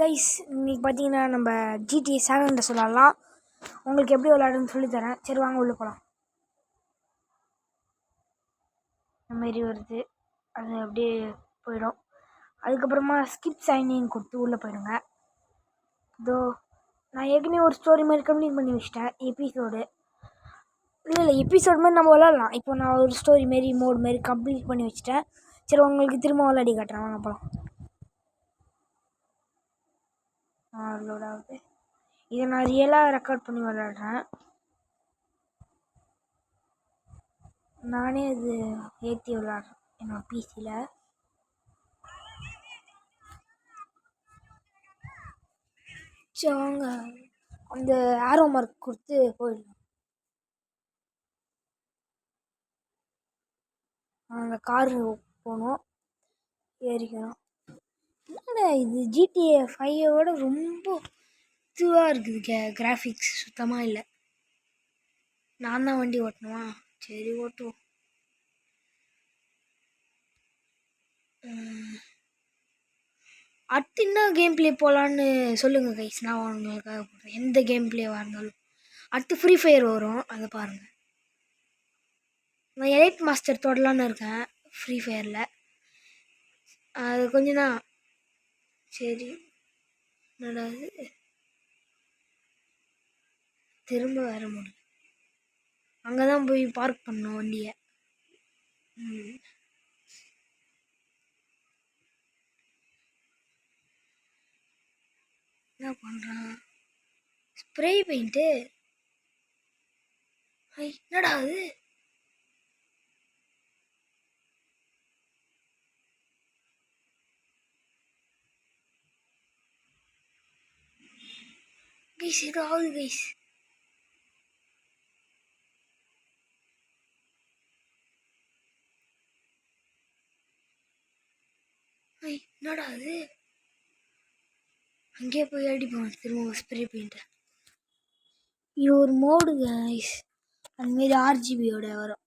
Guys இன்னைக்கு பார்த்தீங்கன்னா நம்ம GTA 7 சொல்லலாம். உங்களுக்கு எப்படி விளையாடுன்னு சொல்லித்தரேன். சரி வாங்க உள்ளே போகலாம். இந்த மாரி வருது, அது அப்படியே போயிடும். அதுக்கப்புறமா ஸ்கிப் சைனிங் கொடுத்து உள்ளே போயிடுங்க. இதோ நான் ஏற்கனவே ஒரு ஸ்டோரி மாதிரி கம்ப்ளீட் பண்ணி வச்சிட்டேன். எபிசோடு இல்லை எபிசோடு மாதிரி நம்ம விளாட்லாம். இப்போ நான் ஒரு ஸ்டோரி மாரி மோடு மாரி கம்ப்ளீட் பண்ணி வச்சிட்டேன். சரி உங்களுக்கு திரும்ப விளையாடி காட்டுறேன், வாங்க போகலாம். லோட் ஆகுது. இதை நான் ரியலாக ரெக்கார்ட் பண்ணி விளையாடுறேன். நானே அது ஏற்றி விளாட்றேன் என்னோட பிசியில். சரி வாங்க அந்த ஆரோ மார்க் கொடுத்து போயிடலாம். அந்த காரு போகணும், ஏறிக்கணும். என்னடா இது GTA 5 ரொம்ப இதுவாக இருக்குது. கிராஃபிக்ஸ் சுத்தமாக இல்லை. நான் தான் வண்டி ஓட்டணுமா? சரி ஓட்டுவோம். அடுத்து என்ன கேம் பிளே போகலான்னு சொல்லுங்கள் கைஸ், நான் உங்களுக்காக போடுறேன். எந்த கேம் பிளேவாக இருந்தாலும். அடுத்து ஃப்ரீ ஃபயர் வரும், அதை பாருங்கள். நான் எலைட் மாஸ்டர் தொடலான்னு இருக்கேன் ஃப்ரீ ஃபயரில். அது கொஞ்சம் தான். சரி என்னடாது திரும்ப வர முடியல. அங்கே தான் போய் பார்க் பண்ணோம் வண்டியை. என்ன பண்ணுறான்? Spray paint. என்னடா அது? கைஸ் ஏதோ ஆகுது கைஸ். என்னடா அது? அங்கேயே போய் அடிப்போம் திரும்ப ஸ்ப்ரே பெயிண்ட்டை. இது ஒரு மோடு கைஸ், அந்தமாரி RGBயோட வரும்.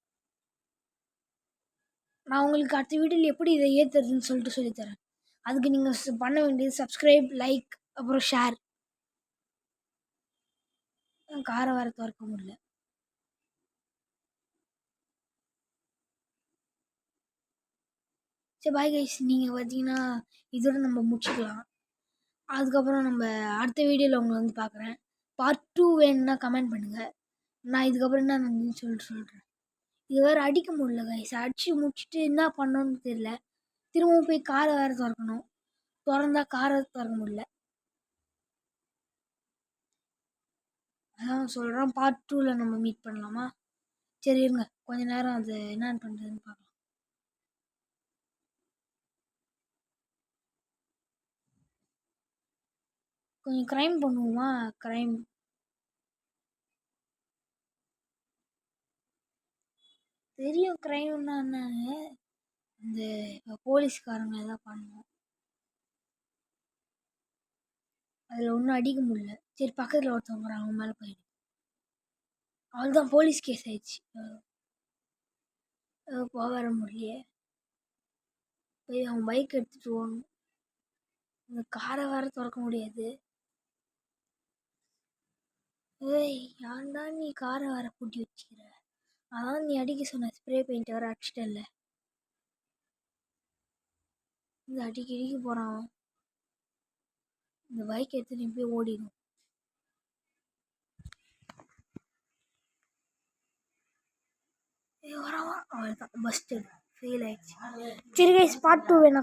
நான் உங்களுக்கு அடுத்த வீடியோவில் எப்படி இதை ஏற்றுறதுன்னு சொல்லிட்டு சொல்லித்தரேன். அதுக்கு நீங்கள் பண்ண வேண்டியது சப்ஸ்கிரைப், லைக், அப்புறம் ஷேர். காரை வர திறக்க முடியல. சரி பாய் கைஸ், நீங்கள் பார்த்தீங்கன்னா இதோட நம்ம முடிச்சுக்கலாம். அதுக்கப்புறம் நம்ம அடுத்த வீடியோவில் உங்களை வந்து பார்க்குறேன். பார்ட் 2 வேணும்னா கமெண்ட் பண்ணுங்கள். நான் இதுக்கப்புறம் என்ன நடந்துன்னு சொல்கிறேன். இது வேறு அடிக்க முடியல கைஸ். அடித்து முடிச்சுட்டு என்ன பண்ணணும்னு தெரியல. திரும்பவும் போய் காரை வேறு திறக்கணும். திறந்தா காரை திறக்க முடியல. அதான் சொல்கிறேன், பார்ட் 2ல் நம்ம மீட் பண்ணலாமா? சரி இருங்க கொஞ்ச நேரம் அது என்னென்னு பண்ணுறதுன்னு பார்க்கலாம். கொஞ்சம் க்ரைம் பண்ணுவோமா? க்ரைம் தெரியும். க்ரைம்னா என்னன்னு இந்த போலீஸ்காரங்க எதாவது பண்ணணும். அதில் ஒன்றும் அடிக்க முடியல. சரி பக்கத்தில் ஒருத்தவங்க அவங்க மேலே போயிடு. அவள்தான் போலீஸ் கேஸ் ஆயிடுச்சு. போக வர முடியலையே. போய் அவன் பைக் எடுத்துகிட்டு போகணும். இந்த காரை வேறு திறக்க முடியாது. ஏன்டா நீ காரை வேறு பூட்டி வச்சுக்கிற? அதான் நீ அடிக்க சொன்ன ஸ்ப்ரே பெயிண்ட் வேறு அடிச்சிட்டல. இந்த அடிக்க போகிறான். இந்த பைக் எடுத்து நீ போய் ஓடிடும். வரவா அவள் தான் பஸ்ட்டு ஃபெயில் ஆயிடுச்சு. சரி கைஸ், பார்ட் 2 வேணா